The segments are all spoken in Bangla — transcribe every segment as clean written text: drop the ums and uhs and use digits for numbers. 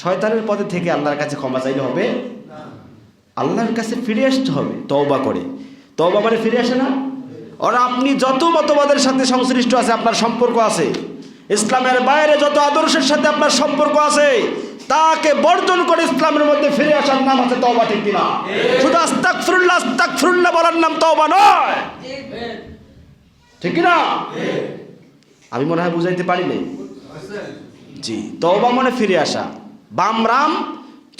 শয়তানের পথে থেকে আল্লাহর কাছে ক্ষমা চাইলে হবে? আল্লাহর কাছে ফিরে আসতে হবে তওবা করে। তওবা মানে ফিরে আসে না? আর আপনি যত মতবাদের সাথে সংশ্লিষ্ট আছে, আপনার সম্পর্ক আছে, ইসলামের বাইরে যত আদর্শের সাথে আপনার সম্পর্ক আছে, তাকে বর্জন করে ইসলামের মধ্যে ফিরে আসার নাম হচ্ছে তওবা, ঠিক কিনা? শুধু আস্তাগফিরুল্লাহ আস্তাগফিরুল্লাহ বলার নাম তওবা নয়, ঠিক কিনা? আমি মনে হয় বুঝাইতে পারি নাই। জি, তওবা মানে ফিরে আসা। বাম রাম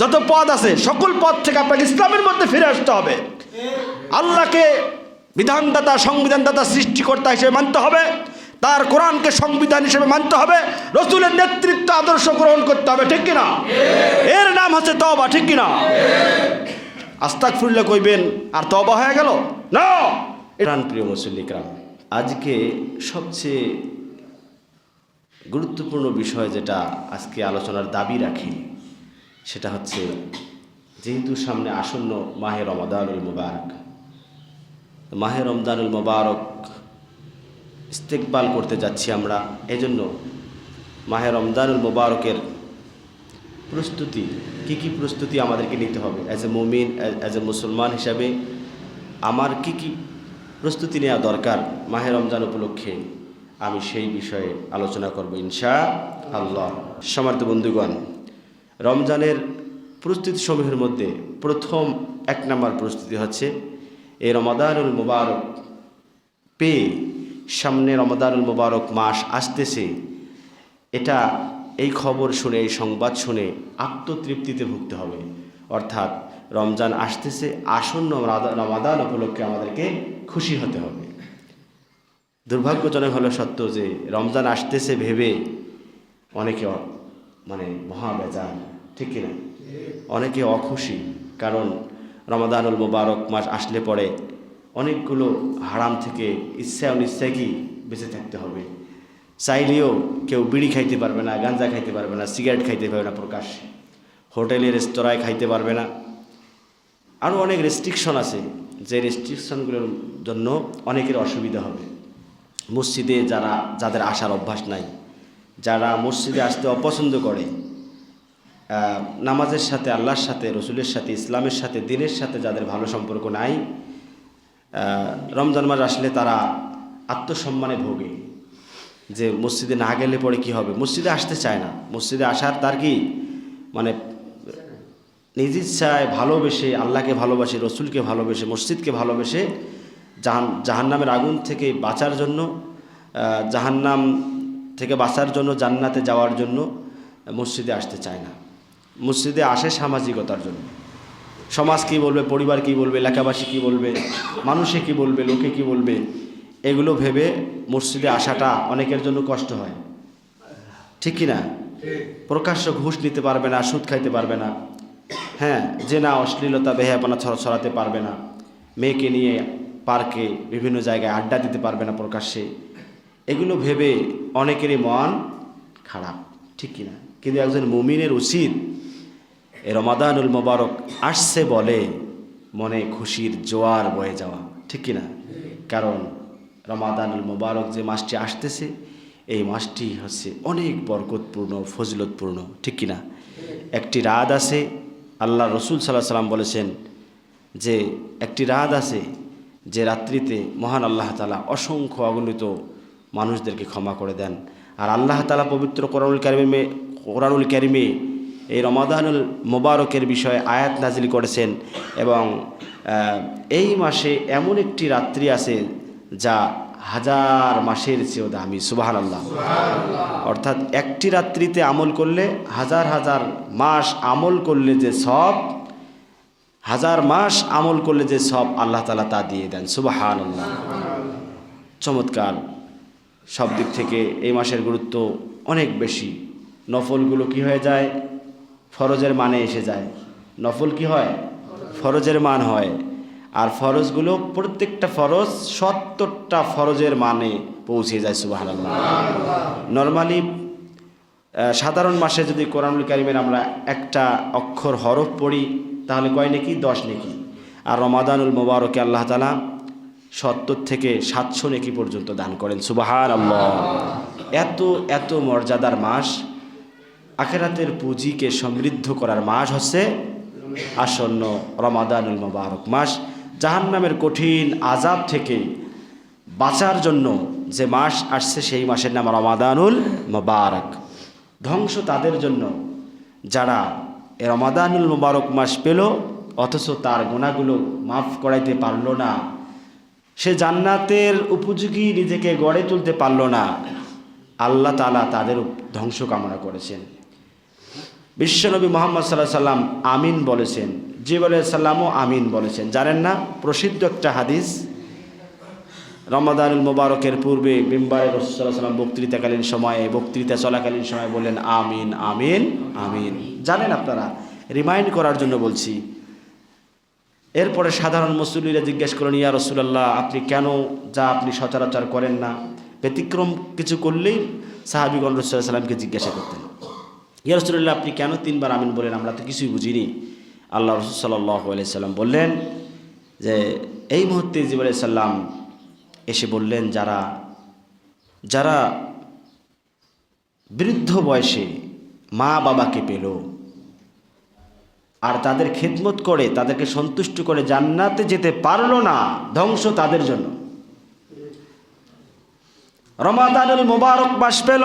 যত পথ আছে সকল পথ থেকে আপনাকে ইসলামের মধ্যে ফিরে আসতে হবে। আল্লাহকে বিধানদাতা সংবিধানদাতা সৃষ্টিকর্তা হিসেবে মানতে হবে, তার কোরআনকে সংবিধান হিসেবে মানতে হবে, রসুলের নেতৃত্ব আদর্শ গ্রহণ করতে হবে, ঠিক কিনা? এর নাম হচ্ছে তওবা, ঠিক কিনা? আস্তাগফিরুল্লাহ কইবেন আর তওবা হয়ে গেল না। প্রিয় মুসল্লিকরাম, আজকে সবচেয়ে গুরুত্বপূর্ণ বিষয় যেটা আজকে আলোচনার দাবি রাখি, সেটা হচ্ছে যেহেতু সামনে আসন্ন মাহে রমাদানুল মুবারক, মাহে রমজানুল মুবারক ইস্তেকবাল করতে যাচ্ছি আমরা। এজন্য মাহে রমজানুল মুবারকের প্রস্তুতি, কি প্রস্তুতি আমাদেরকে নিতে হবে অ্যাজ এ মুমিন, অ্যাজ এ মুসলমান হিসাবে আমার কি প্রস্তুতি নেওয়া দরকার মাহে রমজান উপলক্ষে, আমি সেই বিষয়ে আলোচনা করব ইনশাআল্লাহ। সম্মানিত বন্ধুগণ, রমজানের প্রস্তুতি সমূহের মধ্যে প্রথম 1 নম্বর প্রস্তুতি হচ্ছে এই রমাদানুল মুবারক পেয়ে, সামনে রমাদানুল মুবারক মাস আসতেছে, এই খবর শুনে, এই সংবাদ শুনে আত্মতৃপ্তিতে ভুগতে হবে। অর্থাৎ রমজান আসতেছে, আসন্ন রমাদান উপলক্ষে আমাদেরকে খুশি হতে হবে। দুর্ভাগ্যজনক হলো সত্য যে রমজান আসতেছে ভেবে অনেকে মহা বেজার, ঠিক কিনা? অনেকে অখুশি, কারণ রমাদানুল মুবারক মাস আসলে পরে অনেকগুলো হারাম থেকে ইচ্ছা অনিচ্ছায় বেঁচে থাকতে হবে। চাইলেও কেউ বিড়ি খাইতে পারবে না, গাঁজা খাইতে পারবে না, সিগারেট খাইতে পারবে না প্রকাশ্যে, হোটেলে রেস্তোরাঁয় খাইতে পারবে না, আরও অনেক রেস্ট্রিকশন আছে, যে রেস্ট্রিকশনগুলোর জন্য অনেকের অসুবিধা হবে। মসজিদে যাদের আসার অভ্যাস নাই, যারা মসজিদে আসতে অপছন্দ করে, নামাজের সাথে, আল্লাহর সাথে, রসুলের সাথে, ইসলামের সাথে, দিনের সাথে যাদের ভালো সম্পর্ক নাই, রমজান মাস আসলে তারা আত্মসম্মানে ভোগে যে মসজিদে না গেলে পরে কি হবে, মসজিদে আসতে চায় না। মসজিদে আসার তার নিজ ইচ্ছায় ভালোবেসে, আল্লাহকে ভালোবাসে, রসুলকে ভালোবেসে, মসজিদকে ভালোবেসে জাহান্নামের আগুন থেকে বাঁচার জন্য, জাহান্নাম থেকে বাঁচার জন্য, জান্নাতে যাওয়ার জন্য মসজিদে আসতে চায় না। মসজিদে আসে সামাজিকতার জন্য। সমাজ কী বলবে, পরিবার কী বলবে, এলাকাবাসী কী বলবে, মানুষে কী বলবে, লোকে কী বলবে, এগুলো ভেবে মসজিদে আসাটা অনেকের জন্য কষ্ট হয়, ঠিক কি না? প্রকাশ্য ঘুষ নিতে পারবে না, সুদ খাইতে পারবে না, হ্যাঁ, জেনা, অশ্লীলতা, বেহায়াপনা ছড়াতে পারবে না, মেয়েকে নিয়ে পার্কে বিভিন্ন জায়গায় আড্ডা দিতে পারবে না প্রকাশ্যে। এগুলো ভেবে অনেকেরই মন খারাপ, ঠিক কিনা? কিন্তু একজন মুমিনের উচিত এই রমাদানুল মুবারক আসছে বলে মনে খুশির জোয়ার বয়ে যাওয়া, ঠিক কিনা? কারণ রমাদানুল মুবারক যে মাসটি আসতেছে, এই মাসটি হচ্ছে অনেক বরকতপূর্ণ, ফজিলতপূর্ণ, ঠিক কিনা? একটি রাত আছে, আল্লাহ রসুল সাল্লাল্লাহু আলাইহি ওয়াসাল্লাম বলেছেন যে একটি রাত আছে যে রাত্রিতে মহান আল্লাহ তাআলা অসংখ্য অগণিত মানুষদেরকে ক্ষমা করে দেন। আর আল্লাহ তাআলা পবিত্র কোরআনুল কারিমে এই রমাদানুল মুবারকের বিষয়ে আয়াত নাজিল করেছেন, এবং এই মাসে এমন একটি রাত্রি আছে যা 1000 মাসের চেয়েও দামি। সুবহানাল্লাহ। অর্থাৎ একটি রাত্রিতে আমল করলে 1000 মাস আমল করলে যে সব, 1000 মাস আমল করলে যে সব আল্লাহ তাআলা তা দিয়ে দেন। সুবহানাল্লাহ। চমৎকার। সব দিক থেকে এই মাসের গুরুত্ব অনেক বেশি। নফলগুলো কি হয়ে যায়, ফরজের মানে এসে যায়। নফল কি হয়, ফরজের মান হয়। আর ফরজগুলো প্রত্যেকটা ফরজ 70টা ফরজের মানে পৌঁছে যায়। সুবহানাল্লাহ। নরমালি সাধারণ মাসে যদি কোরআনুল কারিমের আমরা একটা অক্ষর হরফ পড়ি তাহলে কয় নেকি, 10 নেকি। আর রমাদানুল মুবারকে আল্লাহ তাআলা 70 থেকে 700 নেকি পর্যন্ত দান করেন। সুবহানাল্লাহ। এত মর্যাদার মাস, আখিরাতের পুঁজিকে সমৃদ্ধ করার মাস হচ্ছে আসন্ন রমাদানুল মুবারক মাস। জাহান্নামের কঠিন আযাব থেকে বাঁচার জন্য যে মাস আসছে সেই মাসের নাম রমাদানুল মুবারক। ধ্বংস তাদের জন্য যারা এ রমাদানুল মুবারক মাস পেল অথচ তার গুনাহগুলো মাফ করাইতে পারল না, সে জান্নাতের উপযোগী নিজেকে গড়ে তুলতে পারল না। আল্লাহ তাআলা তাদের ধ্বংস কামনা করেছেন। বিশ্বনবী মুহাম্মদ সাল্লাল্লাহু আলাইহি সাল্লাম আমিন বলেছেন, জিবরাইল আলাইহিস সালামও আমিন বলেছেন। জানেন না প্রসিদ্ধ একটা হাদিস, রমাদানুল মুবারকের পূর্বে মিম্বারে রাসূল সাল্লাল্লাহু আলাইহি সাল্লাম বক্তৃতা চলাকালীন সময়ে বললেন আমিন আমিন আমিন। জানেন আপনারা, রিমাইন্ড করার জন্য বলছি। এরপরে সাধারণ মুসল্লিরা জিজ্ঞেস করলেন, ইয়া রাসূলুল্লাহ, আপনি কেন যা আপনি সচরাচর করেন না? ব্যতিক্রম কিছু করলেই সাহাবীগণ রাসূল সাল্লাল্লাহু আলাইহি সাল্লামকে জিজ্ঞাসা করতেন, ইয়া রাসূলুল্লাহ, আপনি কেন 3 বার আমিন বলেন? আমরা তো কিছুই বুঝিনি। আল্লাহ রাসূল সাল্লাল্লাহু আলাইহি সাল্লাম বললেন যে এই মুহূর্তে জিবরাইল আলাইহিস সালাম এসে বললেন, যারা বৃদ্ধ বয়সে মা বাবাকে পেল আর তাদের খেদমত করে তাদেরকে সন্তুষ্ট করে জান্নাতে যেতে পারলো না, ধ্বংস তাদের জন্য। রমাদানুল মুবারক মাস পেল,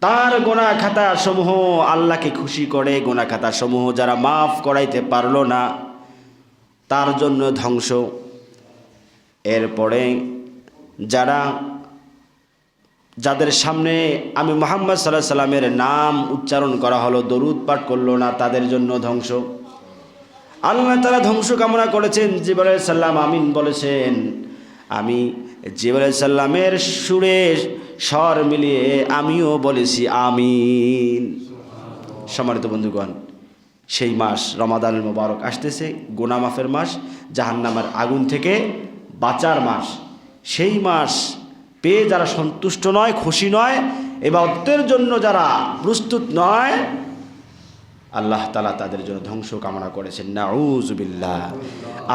তার গোনা খাতা সমূহ আল্লাহকে খুশি করে গোনা খাতা সমূহ যারা মাফ করাইতে পারলো না তার জন্য ধ্বংস। এরপরে যাদের সামনে আমি মুহাম্মদ সাল্লাল্লাহু আলাইহি সাল্লামের নাম উচ্চারণ করা হলো, দরুদ পাঠ করলো না, তাদের জন্য ধ্বংস। আল্লাহ তাআলা ধ্বংস কামনা করেছেন। জিবরাইল আলাইহিস সালাম আমিন বলেছেন। আমি জিবরাইল আলাইহিস সালামের সুরে স্বর মিলিয়ে আমিও বলেছি আমিন। সম্মানিত বন্ধুগণ, সেই মাস রমাদানুল মুবারক আসতেছে, গুনাহ মাফের মাস, জাহান্নামের আগুন থেকে বাঁচার মাস। সেই মাস পেয়ে যারা সন্তুষ্ট নয়, খুশি নয়, ইবাদতের জন্য যারা প্রস্তুত নয়, আল্লাহ তাআলা তাদের জন্য ধ্বংস কামনা করেছেন। নাউযুবিল্লাহ।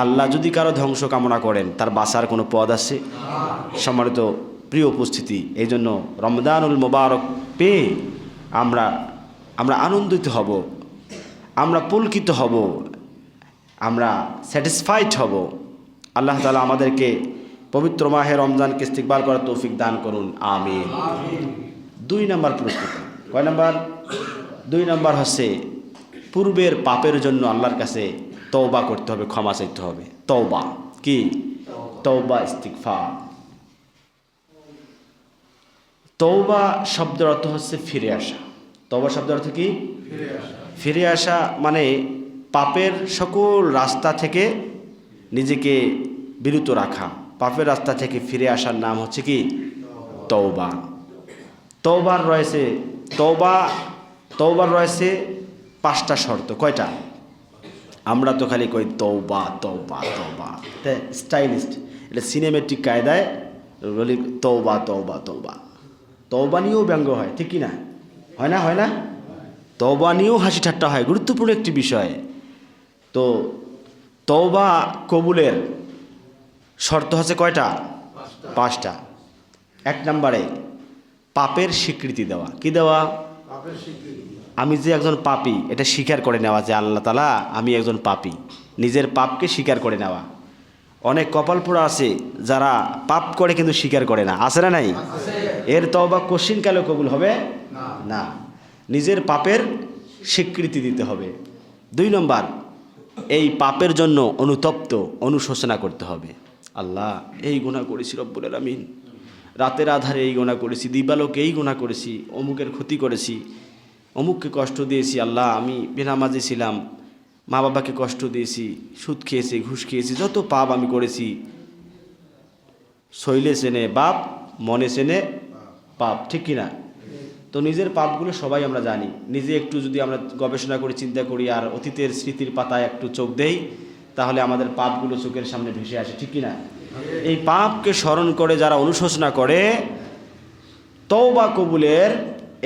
আল্লাহ যদি কারো ধ্বংস কামনা করেন তার বাঁচার কোনো পথ আছে? সম্মানিত প্রিয় উপস্থিতি, এই জন্য রমজানুল মুবারক পেয়ে আমরা আনন্দিত হব, আমরা পুলকিত হব, আমরা স্যাটিসফাইড হব। আল্লাহ তাআলা আমাদেরকে পবিত্র মাহে রমজানকে ইস্তিকবাল করার তৌফিক দান করুন, আমিন। 2 নম্বর প্রস্তুতি। কয় নম্বর? 2 নম্বর হচ্ছে পূর্বের পাপের জন্য আল্লাহর কাছে তওবা করতে হবে, ক্ষমা চাইতে হবে। তওবা কি? তওবা ইস্তিগফার। তওবা শব্দের অর্থ হচ্ছে ফিরে আসা। তওবা শব্দের অর্থ কি? ফিরে আসা। মানে পাপের সকল রাস্তা থেকে নিজেকে বিরত রাখা, পাপের রাস্তা থেকে ফিরে আসার নাম হচ্ছে কি? তওবা। তওবার রয়েছে 5টা শর্ত। কয়টা? আমরা তো খালি কই তওবা তওবা তওবা, স্টাইলিস্ট, এটা সিনেমেটিক কায়দায় বলি তওবা তওবা তওবা। তওবা নিয়েও ব্যঙ্গ হয়, ঠিক কি না? হয় না? তওবা নিয়েও হাসি ঠাট্টা হয়, গুরুত্বপূর্ণ একটি বিষয়। তো তওবা কবুলের শর্ত হচ্ছে কয়টা? 5টা। 1 নম্বরে পাপের স্বীকৃতি দেওয়া। কি দেওয়া? আমি যে একজন পাপী এটা স্বীকার করে নেওয়া, যে আল্লাহ তাআলা আমি একজন পাপী, নিজের পাপকে স্বীকার করে নেওয়া। অনেক কপাল পোড়া আছে যারা পাপ করে কিন্তু স্বীকার করে না, আছে না নাই? এর তওবা কোশ্চিনকালে কবুল হবে না। নিজের পাপের স্বীকৃতি দিতে হবে। 2 নম্বর, এই পাপের জন্য অনুশোচনা করতে হবে। আল্লাহ, এই গুনাহ করেছি রব্বুল আলামিন, রাতের আধারে এই গুনাহ করেছি, দিবালোকে এই গুনাহ করেছি, অমুকের ক্ষতি করেছি, অমুককে কষ্ট দিয়েছি। আল্লাহ, আমি বেনামাজি ছিলাম, মা বাবাকে কষ্ট দিয়েছি, সুদ খেয়েছি, ঘুষ খেয়েছি, যত পাপ আমি করেছি। শৈলে চেনে বাপ, মনে চেনে পাপ, ঠিক কিনা? তো নিজের পাপগুলো সবাই আমরা জানি। নিজে একটু যদি আমরা গবেষণা করি, চিন্তা করি, আর অতীতের স্মৃতির পাতায় একটু চোখ দেই, তাহলে আমাদের পাপগুলো চোখের সামনে ভেসে আসে, ঠিক কিনা? এই পাপকে স্মরণ করে যারা অনুশোচনা করে, তওবা কবুলের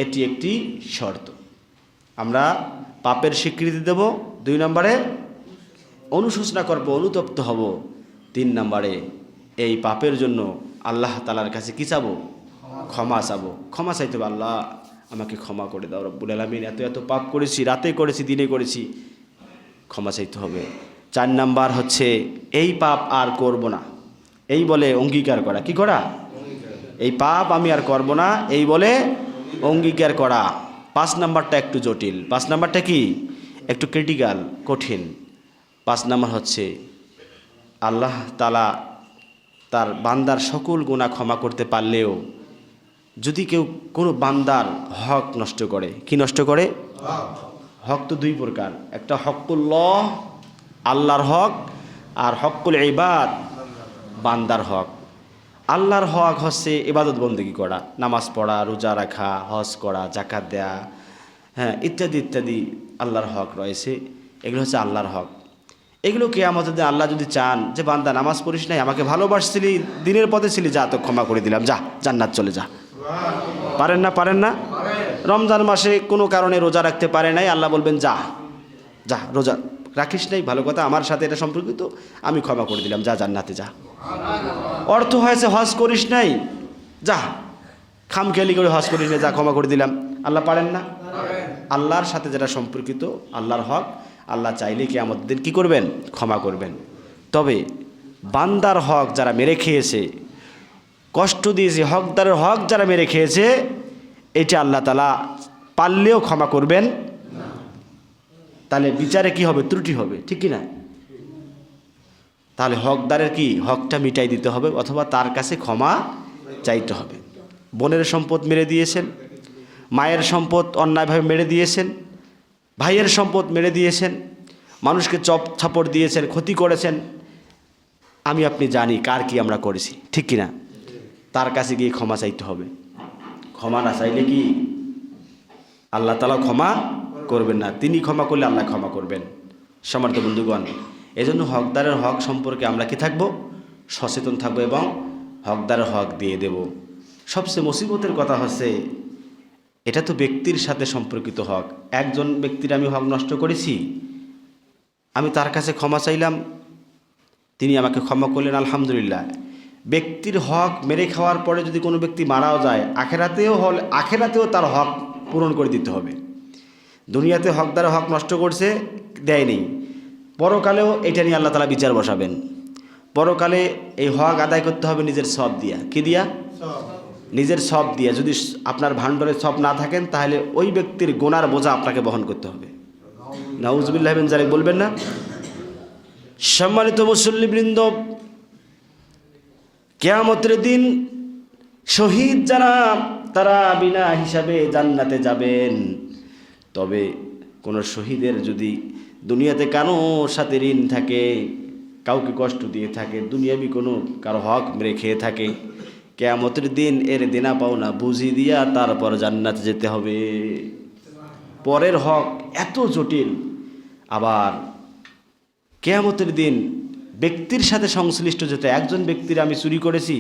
এটি একটি শর্ত। আমরা পাপের স্বীকৃতি দেব, 2 নম্বরে অনুশোচনা করব, অনুতপ্ত হব, 3 নম্বরে এই পাপের জন্য আল্লাহ তাআলার কাছে কি চাবো? ক্ষমা চাবো। ক্ষমা চাইতে হবে, আল্লাহ আমাকে ক্ষমা করে দাও রব্বুল আলামিন, এত এত পাপ করেছি, রাতে করেছি, দিনে করেছি, ক্ষমা চাইতে হবে। 4 নাম্বার হচ্ছে এই পাপ আর করব না, এই বলে অঙ্গীকার করা। কি করা? এই পাপ আমি আর করব না, এই বলে অঙ্গীকার করা। 5 নাম্বারটা একটু জটিল। 5 নাম্বারটা কি? একটু ক্রিটিক্যাল, কঠিন। 5 নাম্বার হচ্ছে আল্লাহ তাআলা তার বান্দার সকল গুনাহ ক্ষমা করতে পারলেও যদি কেউ কোনো বান্দার হক নষ্ট করে। কি নষ্ট করে? হক তো 2 প্রকার, একটা হকুল্লাহ আল্লাহর হক, আর হকুল ইবাদ বান্দার হক। আল্লাহর হক হচ্ছে ইবাদত বন্দেগী করা, নামাজ পড়া, রোজা রাখা, হজ করা, জাকাত দেয়া, হ্যাঁ, ইত্যাদি ইত্যাদি আল্লাহর হক রয়েছে। এগুলো হচ্ছে আল্লাহর হক। এগুলো কিয়ামতের দিন আল্লাহ যদি চান যে বান্দা নামাজ পড়িস নাই, আমাকে ভালোবাসছিলি, দিনের পথে ছিলি, যা তো ক্ষমা করে দিলাম, যা জান্নাত চলে যা। পারেন না? পারেন না? রমজান মাসে কোনো কারণে রোজা রাখতে পারে নাই, আল্লাহ বলবেন যা যা, রোজা রাখিস নাই, ভালো কথা, আমার সাথে এটা সম্পর্কিত, আমি ক্ষমা করে দিলাম, যা জান্নাতে যা। অর্থ হয়েছে হজ করিস নাই, যা খামখেয়ালি করে হজ করিস নাই, যা ক্ষমা করে দিলাম। আল্লাহ পারেন না? আল্লাহর সাথে যেটা সম্পর্কিত, আল্লাহর হক, আল্লাহ চাইলে কিয়ামতের দিন কী করবেন? ক্ষমা করবেন। তবে বান্দার হক যারা মেরে খেয়েছে, কষ্ট দিয়েছে, হকদারের হক যারা মেরে খেয়েছে, এটা আল্লাহ তাআলা পারলেও ক্ষমা করবেন। তাহলে বিচারে কি হবে? ত্রুটি হবে, ঠিক কি না? তাহলে হকদারের কি হকটা মিটাই দিতে হবে, অথবা তার কাছে ক্ষমা চাইতে হবে। বোনের সম্পদ মেরে দিয়েছেন, মায়ের সম্পদ অন্যায়ভাবে মেরে দিয়েছেন, ভাইয়ের সম্পদ মেরে দিয়েছেন, মানুষকে চপ ছাপড় দিয়েছেন, ক্ষতি করেছেন, আমি আপনি জানি কার কি আমরা করেছি, ঠিক কিনা? তার কাছে গিয়ে ক্ষমা চাইতে হবে। ক্ষমা না চাইলে কি আল্লাহ তাআলা ক্ষমা করবেন না? তিনি ক্ষমা করলে আল্লাহ ক্ষমা করবেন। সম্মানিত বন্ধুগণ, এজন্য হকদারের হক সম্পর্কে আমরা কি থাকব? সচেতন থাকবো এবং হকদারের হক দিয়ে দেব। সবচেয়ে মুসিবতের কথা হচ্ছে এটা তো ব্যক্তির সাথে সম্পর্কিত হক। একজন ব্যক্তির আমি হক নষ্ট করেছি, আমি তার কাছে ক্ষমা চাইলাম, তিনি আমাকে ক্ষমা করলেন, আলহামদুলিল্লাহ। ব্যক্তির হক মেরে খাওয়ার পরে যদি কোনো ব্যক্তি মারাও যায়, আখেরাতেও তার হক পূরণ করে দিতে হবে। দুনিয়াতে হকদার হক নষ্ট করছে, দেয়নি, পরকালেও এটা নিয়ে আল্লাহ তাআলা বিচার বসাবেন। পরকালে এই হক আদায় করতে হবে নিজের সব দিয়া। কি দিয়া? নিজের সব দিয়া। যদি আপনার ভান্ডারে সব না থাকেন, তাহলে ওই ব্যক্তির গুনার বোঝা আপনাকে বহন করতে হবে। নাউজুবিল্লাহ মিন যালিক বলবেন না? সম্মানিত মুসল্লিবৃন্দ, কিয়ামতের দিন শহীদ যারা, তারা বিনা হিসাবে জান্নাতে যাবেন। তবে কোনো শহীদের যদি দুনিয়াতে কারোর সাথে ঋণ থাকে, কাউকে কষ্ট দিয়ে থাকে, দুনিয়াবি কোনো কারো হক মেরে খেয়ে থাকে, কিয়ামতের দিন এর দেনা পাওনা বুঝিয়ে দিয়া তারপর জান্নাতে যেতে হবে। পরের হক এত জটিল। আবার কিয়ামতের দিন ব্যক্তির সাথে সংশ্লিষ্ট যেটা, একজন ব্যক্তির আমি চুরি করেছি,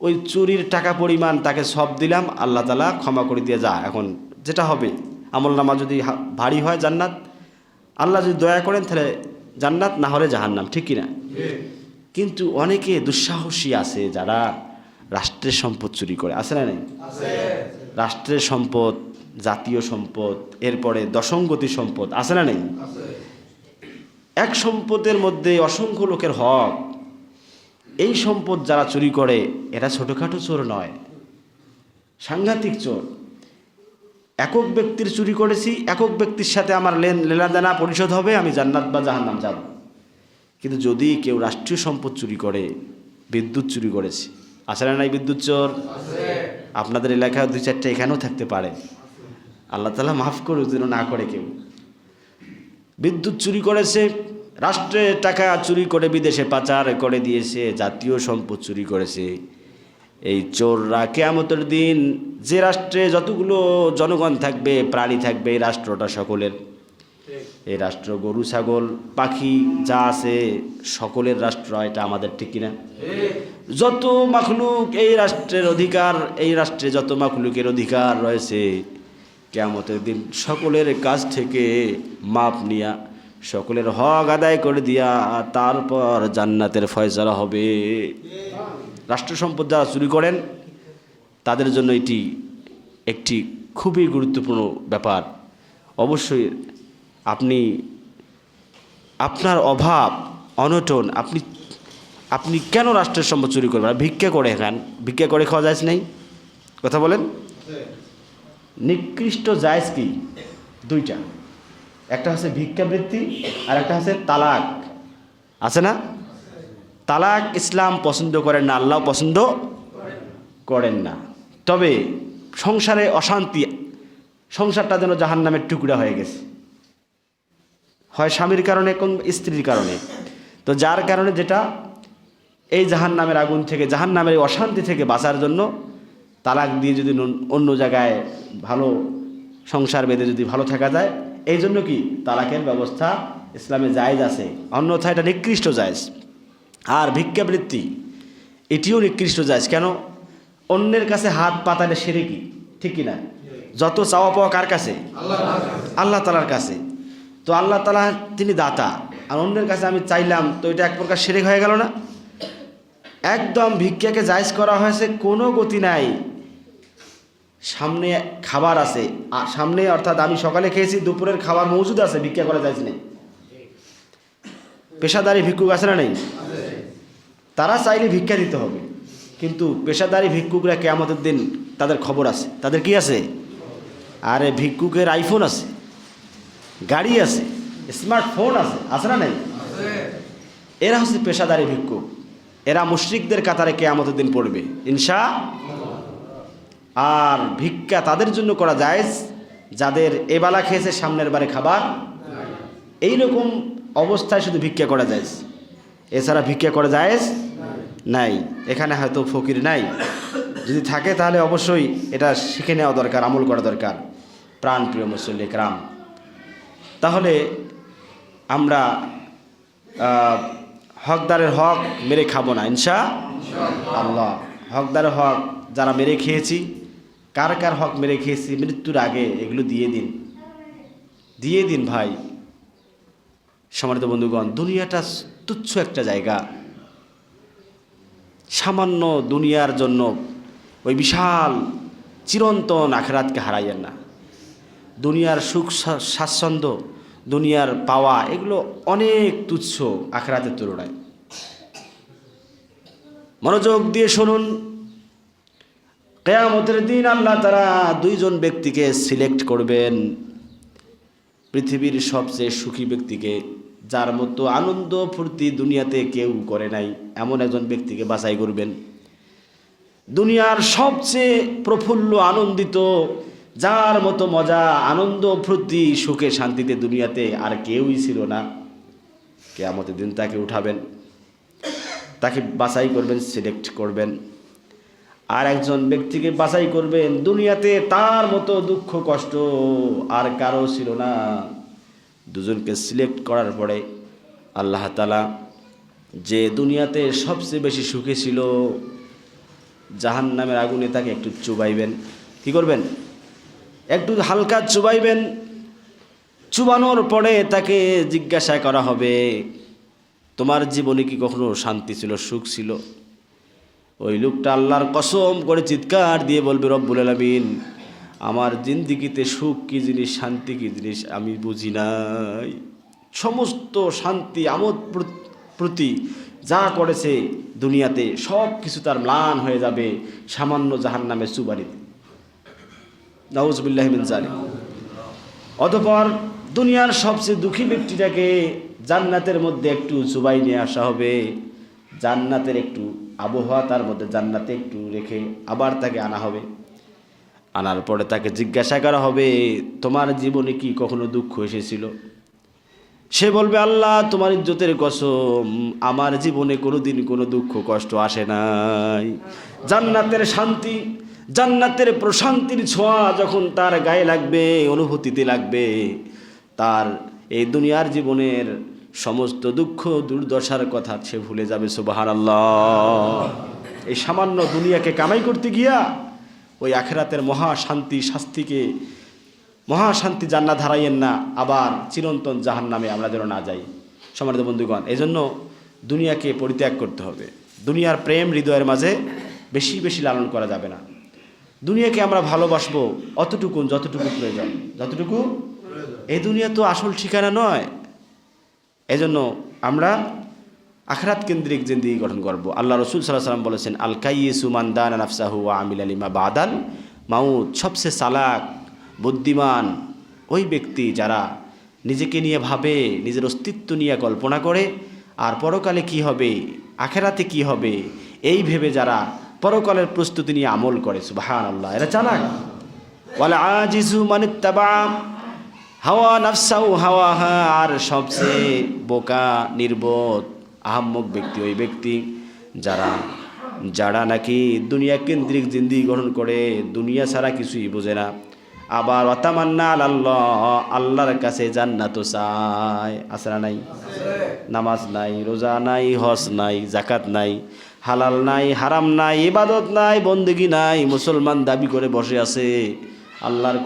ওই চুরির টাকা পরিমাণ তাকে সব দিলাম, আল্লাহ তাআলা ক্ষমা করে দিয়ে যা। এখন যেটা হবে, আমলনামা যদি ভারী হয় জান্নাত, আল্লাহ যদি দয়া করেন তাহলে জান্নাত, না হলে জাহান্নাম, ঠিক কিনা? কিন্তু অনেকে দুঃসাহসী আছে যারা রাষ্ট্রের সম্পদ চুরি করে, আছে না নাই? রাষ্ট্রের সম্পদ, জাতীয় সম্পদ, এরপরে দশংগতি সম্পদ, আছে না নাই? এক সম্পদের মধ্যে অসংখ্য লোকের হক। এই সম্পদ যারা চুরি করে, এরা ছোটোখাটো চোর নয়, সাংঘাতিক চোর। একক ব্যক্তির চুরি করেছি, একক ব্যক্তির সাথে আমার লেনাদেনা পরিশোধ হবে, আমি জান্নাত বা জাহান্নাম যাব। কিন্তু যদি কেউ রাষ্ট্রীয় সম্পদ চুরি করে, বিদ্যুৎ চুরি করেছে, আছে না নাই বিদ্যুৎ চোর? আপনাদের এলাকায় 2-4টা এখানেও থাকতে পারে, আল্লাহ তাআলা মাফ করুক যেন না করে কেউ। বিদ্যুৎ চুরি করেছে, রাষ্ট্রের টাকা চুরি করে বিদেশে পাচার করে দিয়েছে, জাতীয় সম্পদ চুরি করেছে। এই চোররা কিয়ামতের দিন, যে রাষ্ট্রে যতগুলো জনগণ থাকবে, প্রাণী থাকবে, এই রাষ্ট্রটা সকলের। এই রাষ্ট্র গরু ছাগল পাখি যা আছে সকলের রাষ্ট্র, এটা আমাদের, ঠিক কিনা? যত মাখলুক এই রাষ্ট্রের অধিকার, এই রাষ্ট্রে যত মাখলুকের অধিকার রয়েছে, কিয়ামতের দিন সকলের কাছ থেকে মাপ নিয়া, সকলের হক আদায় করে দিয়া তারপর জান্নাতের ফয়সালা হবে। রাষ্ট্র সম্পদ যারা চুরি করেন তাদের জন্য এটি একটি খুবই গুরুত্বপূর্ণ ব্যাপার। অবশ্যই আপনি আপনার অভাব অনটন, আপনি কেন রাষ্ট্রের সম্পদ চুরি করবেন? ভিক্ষা করে খান, ভিক্ষা করে খাওয়া যায় নাই? কথা বলেন। নিকৃষ্ট জায়েজ কি? দুইটা, একটা হচ্ছে ভিক্ষাবৃত্তি আর একটা হচ্ছে তালাক। আছে না? তালাক ইসলাম পছন্দ করেন না, আল্লাহ পছন্দ করেন না। তবে সংসারে অশান্তি, সংসারটা যেন জাহান্নামের টুকরা হয়ে গেছে, হয় স্বামীর কারণে কোন স্ত্রীর কারণে। তো যার কারণে যেটা এই জাহান্নামের আগুন থেকে, জাহান্নামের অশান্তি থেকে বাঁচার জন্য তালাক দিয়ে যদি অন্য জায়গায় ভালো সংসার বেঁধে যদি ভালো থাকা যায়, এই জন্য কি তালাকের ব্যবস্থা ইসলামে জায়েজ আছে, অন্যথায় এটা নিকৃষ্ট জায়েজ। আর ভিক্ষাবৃত্তি এটিও নিকৃষ্ট জায়েজ। কেন? অন্যের কাছে হাত পাতালে শিরকি, ঠিক কি না? যত চাওয়া পাওয়া কার কাছে? আল্লাহ তাআলার কাছে। তো আল্লাহ তাআলা তিনি দাতা, আর অন্যের কাছে আমি চাইলাম, তো এটা এক প্রকার শিরক হয়ে গেল না? একদম ভিক্ষাকে জায়েজ করা হয়েছে, কোনো গতি নাই, সামনে খাবার আছে, সামনে অর্থাৎ আমি সকালে খেয়েছি, দুপুরের খাবার মজুদ আছে, ভিক্ষা করা যায় নেই। পেশাদারি ভিক্ষুক আছে না নেই? তারা চাইলে ভিক্ষা দিতে হবে, কিন্তু পেশাদারি ভিক্ষুকরা কিয়ামতের দিন তাদের খবর আছে। তাদের কি আছে? আরে ভিক্ষুকের আইফোন আছে, গাড়ি আছে, স্মার্টফোন আছে, আছে না নেই? এরা হচ্ছে পেশাদারি ভিক্ষুক, এরা মুশরিকদের কাতারে কিয়ামতের দিন পড়বে ইনশাআল্লাহ। আর ভিক্ষা তাদের জন্য করা জায়েজ যাদের এবেলা খেয়েছে, সামনের বারে খাবার, এইরকম অবস্থায় শুধু ভিক্ষা করা জায়েজ, এছাড়া ভিক্ষা করা জায়েজ নাই। এখানে হয়তো ফকির নাই, যদি থাকে তাহলে অবশ্যই এটা শিখে নেওয়া দরকার, আমল করা দরকার। প্রাণপ্রিয় মুসল্লি کرام, তাহলে আমরা হকদারের হক মেরে খাবো না ইনশাআল্লাহ। হকদারের হক যারা মেরে খেয়েছি, কার কার হক মেরে খেয়েছি মৃত্যুর আগে, এগুলো দিয়ে দিন, দিয়ে দিন ভাই। সম্মানিত বন্ধুগণ, দুনিয়াটা তুচ্ছ একটা জায়গা, সামান্য দুনিয়ার জন্য ওই বিশাল চিরন্তন আখিরাতকে হারাইয়েন না। দুনিয়ার সুখ স্বাচ্ছন্দ্য, দুনিয়ার পাওয়া, এগুলো অনেক তুচ্ছ আখিরাতের তুলনায়। মনোযোগ দিয়ে শুনুন, কিয়ামতের দিন আল্লাহ তাআলা দুইজন ব্যক্তিকে সিলেক্ট করবেন, পৃথিবীর সবচেয়ে সুখী ব্যক্তিকে, যার মতো আনন্দ ফুর্তি দুনিয়াতে কেউ করে নাই, এমন একজন ব্যক্তিকে বাছাই করবেন। দুনিয়ার সবচেয়ে প্রফুল্ল আনন্দিত, যার মতো মজা আনন্দ ফুর্তি সুখে শান্তিতে দুনিয়াতে আর কেউই ছিল না, কিয়ামতের দিন তাকে উঠাবেন, তাকে বাছাই করবেন, সিলেক্ট করবেন। আর একজন ব্যক্তিকে বাছাই করবেন, দুনিয়াতে তার মতো দুঃখ কষ্ট আর কারো ছিল না। দুজনকে সিলেক্ট করার পরে আল্লাহ তাআলা যে দুনিয়াতে সবচেয়ে বেশি সুখী ছিল, জাহান্নামের আগুনে তাকে একটু চুবাইবেন। কি করবেন? একটু হালকা চুবাইবেন। চুবানোর পরে তাকে জিজ্ঞাসা করা হবে, তোমার জীবনে কি কখনো শান্তি ছিল, সুখ ছিল? ওই লোকটা আল্লাহর কসম করে চিৎকার দিয়ে বলবে, রব্বুল আলামিন, আমার জিন্দিগিতে সুখ কি জিনিস, শান্তি কি জিনিস আমি বুঝি নাই। সমস্ত শান্তি আমোদ প্রতি যা করেছে দুনিয়াতে সব কিছু তার ম্লান হয়ে যাবে সামান্য জাহান্নামের চুবারিতে। নাউজুবিল্লাহি মিন যালিক। অতঃপর দুনিয়ার সবচেয়ে দুঃখী ব্যক্তিটাকে জান্নাতের মধ্যে একটু চুবাই নিয়ে আসা হবে, জান্নাতের একটু আবহাওয়া তার মধ্যে জান্নাতে একটু রেখে আবার তাকে আনা হবে। আনার পরে তাকে জিজ্ঞাসা করা হবে, তোমার জীবনে কি কখনো দুঃখ এসেছিল? সে বলবে, আল্লাহ তোমার ইজ্জতের কসম, আমার জীবনে কোনোদিন কোনো দুঃখ কষ্ট আসে নাই। জান্নাতের শান্তি, জান্নাতের প্রশান্তির ছোঁয়া যখন তার গায়ে লাগবে, অনুভূতিতে লাগবে, তার এই দুনিয়ার জীবনের সমস্ত দুঃখ দুর্দশার কথা সে ভুলে যাবে। সুবহানাল্লাহ। এই সামান্য দুনিয়াকে কামাই করতে গিয়া ওই আখিরাতের মহাশান্তি শাস্তিকে, মহাশান্তি জান্নাত হারাইয়েন না, আবার চিরন্তন জাহান্নামে আমরা যেন না যাই। সম্মানিত বন্ধুগণ, এই জন্য দুনিয়াকে পরিত্যাগ করতে হবে। দুনিয়ার প্রেম হৃদয়ের মাঝে বেশি বেশি লালন করা যাবে না। দুনিয়াকে আমরা ভালোবাসবো অতটুকু যতটুকু প্রয়োজন, যতটুকু। এই দুনিয়া তো আসল ঠিকানা নয়। এজন্য আমরা আখিরাত কেন্দ্রিক জিন্দেগি গঠন করব। আল্লাহ রসুল সাল্লাল্লাহু আলাইহি ওয়াসাল্লাম বলেছেন, আল কাইয়িসু মান দানা নাফসাহু ওয়া আমিলা লিমা বাদাল মাউত। সবচেয়ে চালাক বুদ্ধিমান ওই ব্যক্তি যারা নিজেকে নিয়ে ভাবে, নিজের অস্তিত্ব নিয়ে কল্পনা করে, আর পরকালে কি হবে, আখিরাতে কি হবে এই ভেবে যারা পরকালের প্রস্তুতি নিয়ে আমল করে। সুবহানাল্লাহ, এরা চালাক। ওয়াল আজিজু মান ইত্তাবা হাওয়া নাফসাহু হাওয়াহা। আর সবচেয়ে বোকা নির্বোধ আহাম্মক ব্যক্তি ওই ব্যক্তি যারা নাকি দুনিয়া কেন্দ্রিক জিন্দেগি গ্রহণ করে, দুনিয়া ছাড়া কিছুই বোঝে না। আবার ওয়াতামান্না আলাল্লাহ, আল্লাহর কাছে জান্নাত চায়। আছে না নাই? নামাজ নাই, রোজা নাই, হজ নাই, যাকাত নাই, হালাল নাই, হারাম নাই, ইবাদত নাই, বন্দেগী নাই, মুসলমান দাবি করে বসে আছে, আল্লাহর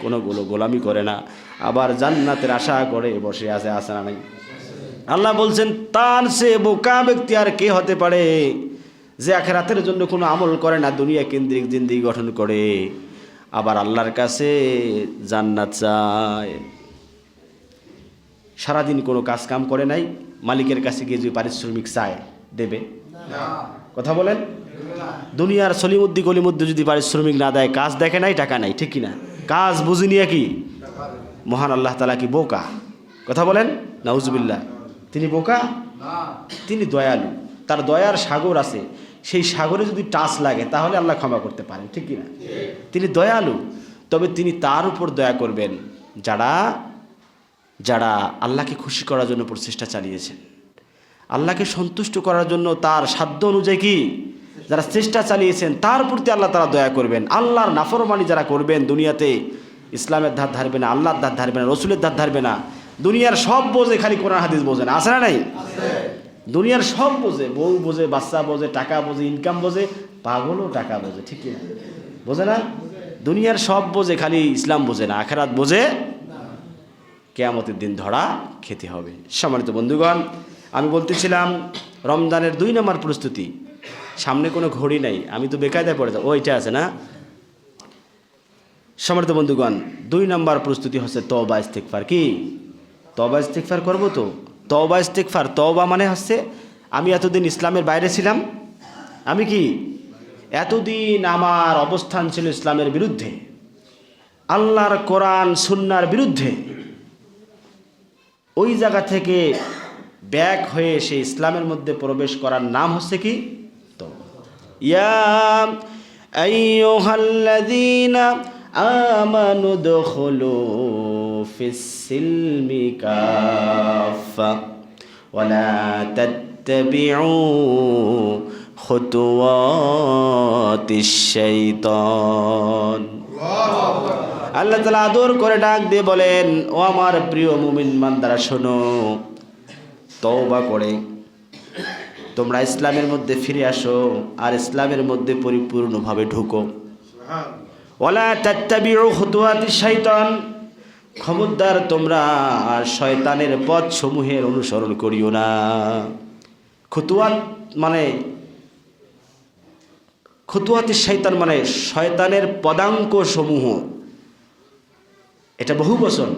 কোনো গোলামি করে না, আবার জান্নাতের আশা করে বসে আছে। আছে না নাই? আল্লাহ বলছেন, তার সে বোকা ব্যক্তি আর কে হতে পারে যে আখিরাতের জন্য কোনো আমল করে না, দুনিয়া কেন্দ্রিক জিন্দেগি গঠন করে, আবার আল্লাহর কাছে জান্নাত চায়। সারাদিন কোনো কাজ কাম করে নাই, মালিকের কাছে গিয়ে যদি পারিশ্রমিক চায় দেবে? কথা বলেন। দুনিয়ার সলিমুদ্দি গলিমুদ্দি যদি পারিশ্রমিক না দেয়, কাজ দেখে নাই, টাকা নাই, ঠিক কিনা? কাজ বুঝি নিয়ে কি মহান আল্লাহ তাআলা কি বোকা? কথা বলেন। নাউজুবিল্লাহ। তিনি বোকা? তিনি দয়ালু, তার দয়ার সাগর আছে, সেই সাগরে যদি টাচ লাগে তাহলে আল্লাহ ক্ষমা করতে পারেন, ঠিক কিনা? তিনি দয়ালু, তবে তিনি তার উপর দয়া করবেন যারা আল্লাহকে খুশি করার জন্য প্রচেষ্টা চালিয়েছেন, আল্লাহকে সন্তুষ্ট করার জন্য তার সাধ্য অনুযায়ী কি যারা চেষ্টা চালিয়েছেন, তার প্রতি আল্লাহ তারা দয়া করবেন। আল্লাহর নাফরমানি যারা করবেন, দুনিয়াতে ইসলামের ধার ধারবে না, আল্লাহর ধার ধারবে না, রসুলের ধার ধারবে না, দুনিয়ার সব বোঝে, খালি কোরআন হাদিস বোঝে না। আছে না নাই? দুনিয়ার সব বোঝে, বউ বোঝে, বাচ্চা বোঝে, টাকা বোঝে, ইনকাম বোঝে, পাগলও টাকা বোঝে, ঠিক কিনা? বোঝে না? দুনিয়ার সব বোঝে, খালি ইসলাম বোঝে না, আখিরাত বোঝে। কিয়ামতের দিন ধরা খেতে হবে। সম্মানিত বন্ধুগণ, আমি বলতেছিলাম রমজানের 2 নম্বর প্রস্তুতি। সামনে কোনো ঘড়ি নাই, আমি তো বেকায়দায় পড়ে যাব। ওইটা আছে না? সম্মানিত বন্ধুগণ, 2 নম্বর প্রস্তুতি হচ্ছে তওবা ইস্তিগফার। কি তওবা ইস্তিগফার করবো তো? তওবা ইস্তিগফার, তওবা মানে হচ্ছে আমি এতদিন ইসলামের বাইরে ছিলাম, আমি কি এতদিন আমার অবস্থান ছিল ইসলামের বিরুদ্ধে, আল্লাহর কোরআন সুন্নাহর বিরুদ্ধে। ওই জায়গা থেকে ব্যাক হয়ে সে ইসলামের মধ্যে প্রবেশ করার নাম হচ্ছে কি তওবা। ইয়া আইয়ুহাল্লাযীনা আমানু দুখুলু ফিস-সিলমি কাফা ওয়া লা তাত্তাবিউ খুতুওয়াতিশ শাইতান। আল্লাহ তাআলা আদর করে ডাক দিয়ে বলেন, ও আমার প্রিয় মুমিন বান্দারা শোনো, তওবা করে তোমরা ইসলামের মধ্যে ফিরে আসো আর ইসলামের মধ্যে পরিপূর্ণভাবে ঢুকো। ওয়ালা তাত্তাবিউ খুতুওয়াতিশ শাইতান, খবরদার তোমরা আর শয়তানের পথ সমূহের অনুসরণ করিও না। খুতুওয়াতিশ শাইতান মানে শয়তানের পদাঙ্ক সমূহ। এটা বহু বচন।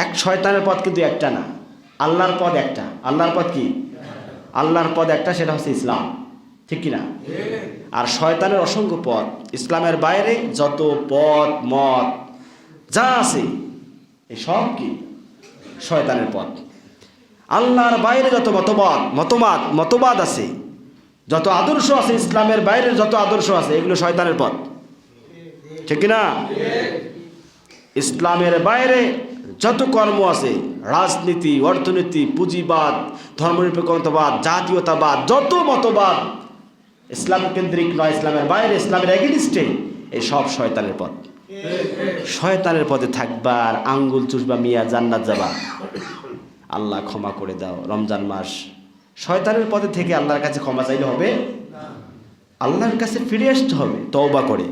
এক শয়তানের পথ কিন্তু একটা না, আল্লাহর পথ একটা। আল্লাহর পথ কি? আল্লাহর পথ একটা, সেটা হচ্ছে ইসলাম, ঠিক কি না? আর শয়তানের অসংখ্য পথ। ইসলামের বাইরে যত পথ মত যা আছে এই সব কি শয়তানের পথ। আল্লাহর বাইরে যত মতবাদ আছে, যত আদর্শ আছে, ইসলামের বাইরে যত আদর্শ আছে, এগুলো শয়তানের পথ, ঠিক কি না? ইসলামের বাইরে যত কর্ম আছে, রাজনীতি, অর্থনীতি, পুঁজিবাদ, ধর্মনিরপেক্ষতাবাদ, জাতীয়তাবাদ, যত মতবাদ ইসলাম কেন্দ্রিক নয়, ইসলামের বাইরে, ইসলামের এগেইনস্টে, এই সব শয়তানের পথ। শয়তানের পথে থাকবা আর আঙ্গুল চুষবা, মিয়া জান্নাত যাবা। আল্লাহ ক্ষমা করে দাও। রমজান মাস, শয়তানের পথে থেকে আল্লাহর কাছে ক্ষমা চাইলে হবে? আল্লাহর কাছে ফিরে আসতে হবে তওবা করে।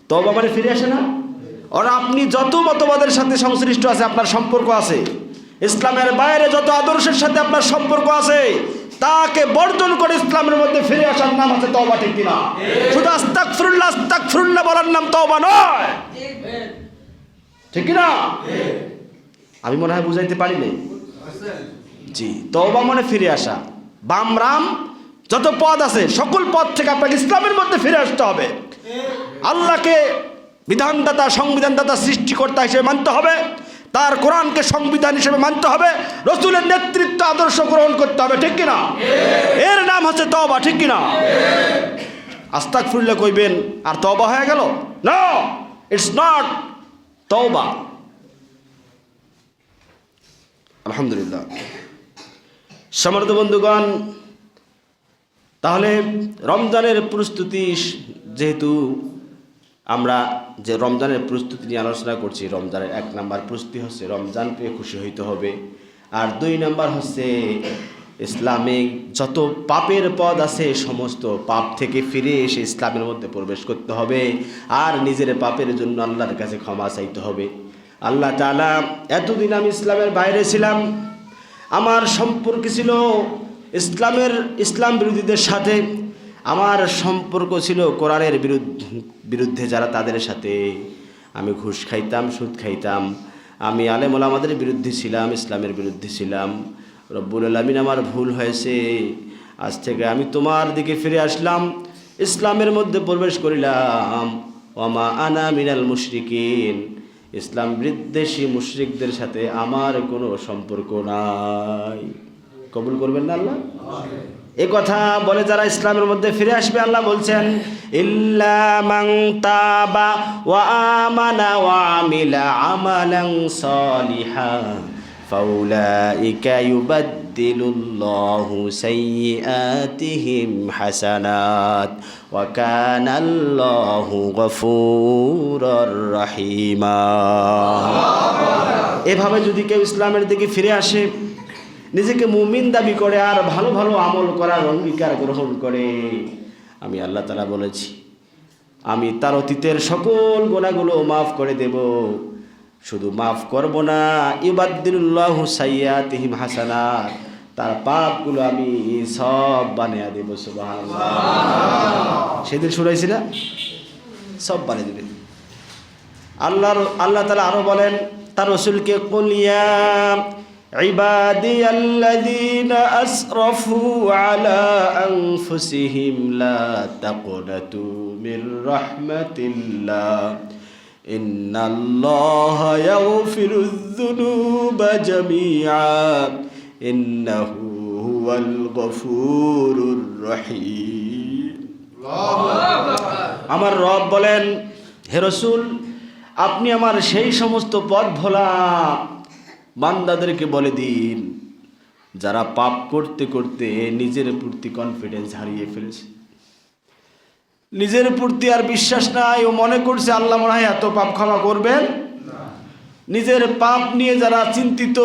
তওবা মানে ফিরে আসে না? আর আপনি যত মতবাদের সাথে সংশ্লিষ্ট আছে, আপনার সম্পর্ক আছে, ইসলামের বাইরে যত আদর্শের সাথে আপনার সম্পর্ক আছে, তাকে বর্জন করে ইসলামের মধ্যে ফিরে আসার নাম হচ্ছে তওবা, ঠিক কিনা? শুধু আস্তাগফিরুল্লাহ আস্তাগফিরুল্লাহ বলার নাম তওবা নয়, ঠিক কিনা? আমি মনে হয় বুঝাইতে পারি নাই। জি, তওবা মানে ফিরে আসা। বাম রাম যত পথ আছে সকল পথ থেকে আপনাকে ইসলামের মধ্যে ফিরে আসতে হবে। আল্লাহকে বিধানদাতা সংবিধানদাতা সৃষ্টিকর্তা হিসেবে মানতে হবে, তার কোরআনকে সংবিধান হিসেবে মানতে হবে, রসুলের নেতৃত্ব আদর্শ গ্রহণ করতে হবে, ঠিক কিনা? এর নাম হচ্ছে তওবা, ঠিক কিনা? আস্তাগফিরুল্লাহ কইবেন আর তওবা হয়ে গেল? নো, ইটস নট তওবা। আলহামদুলিল্লাহ। সম্মানিত বন্ধুগণ, তাহলে রমজানের প্রস্তুতি, যেহেতু আমরা যে রমজানের প্রস্তুতি নিয়ে আলোচনা করছি, রমজানের 1 নাম্বার প্রস্তুতি হচ্ছে রমজান পেয়ে খুশি হইতে হবে, আর 2 নাম্বার হচ্ছে ইসলামিক যত পাপের পদ আছে সমস্ত পাপ থেকে ফিরে এসে ইসলামের মধ্যে প্রবেশ করতে হবে, আর নিজের পাপের জন্য আল্লাহর কাছে ক্ষমা চাইতে হবে। আল্লাহ তাআলা, এতদিন আমি ইসলামের বাইরে ছিলাম, আমার সম্পর্ক ছিল ইসলাম বিরোধীদের সাথে, আমার সম্পর্ক ছিল কোরআনের বিরুদ্ধে যারা তাদের সাথে, আমি ঘুষ খাইতাম, সুদ খাইতাম, আমি আলেম ওলামাদের বিরুদ্ধে ছিলাম, ইসলামের বিরুদ্ধে ছিলাম। রব্বুল আলামিন, আমার ভুল হয়েছে, আজ থেকে আমি তোমার দিকে ফিরে আসলাম, ইসলামের মধ্যে প্রবেশ করিলাম। ওয়ামা আনা মিনাল মুশরিকিন, ইসলাম বিদ্বেষী মুশরিকদের সাথে আমার কোনো সম্পর্ক নাই। কবুল করবেন না আল্লাহ? এ কথা বলে যারা ইসলামের মধ্যে ফিরে আসবে, আল্লাহ বলছেন ইল্লা মান তাবা ওয়া আমানা ওয়া আমিলা আমালান সালিহান ফাউলাইকা ইউবাদদিলুল্লাহু সাইয়্যাতিহিম হাসানাত ওয়া কানাল্লাহু গফুরুর রহিমা। এভাবে যদি কেউ ইসলামের দিকে ফিরে আসে, নিজেকে মুমিন দাবি করে, আর ভালো ভালো আমল করার অঙ্গীকার গ্রহণ করে, আমি আল্লাহ তাআলা বলেছি আমি তার অতীতের সকল গুনাহগুলো মাফ করে দেব। শুধু মাফ করব না, ইউবাদদিলুল্লাহু সাইয়্যাতিহিম হাসানাত, তার পাপগুলো আমি সব বানিয়ে দেব। সুবহানাল্লাহ। সেদিন শুনাইছি না, সব বানিয়ে দেবেন আল্লাহ তাআলা। আরো বলেন তার রাসূলকে, কুল ইয়া ইবাদিয়াল্লাযীনা আসরাফু আলা আনফুসিহিম লা তাকনাতু মির রাহমাতিল্লাহ ইন্নাল্লাহা ইয়াগফিরুয যুনুবা জামিআ ইন্নাহু হুয়াল গফুরুর রহিম। আমার রব বলেন, হে রাসূল, আপনি আমার সেই সমস্ত পথ ভোলা বান্দাদেরকে বলে দিন যারা পাপ করতে করতে নিজের প্রতি কনফিডেন্স হারিয়ে ফেলেছে, নিজের প্রতি আর বিশ্বাস নাই, ও মনে করছে আল্লাহ মনে হয় এত পাপ ক্ষমা করবেন। নিজের পাপ নিয়ে যারা চিন্তিত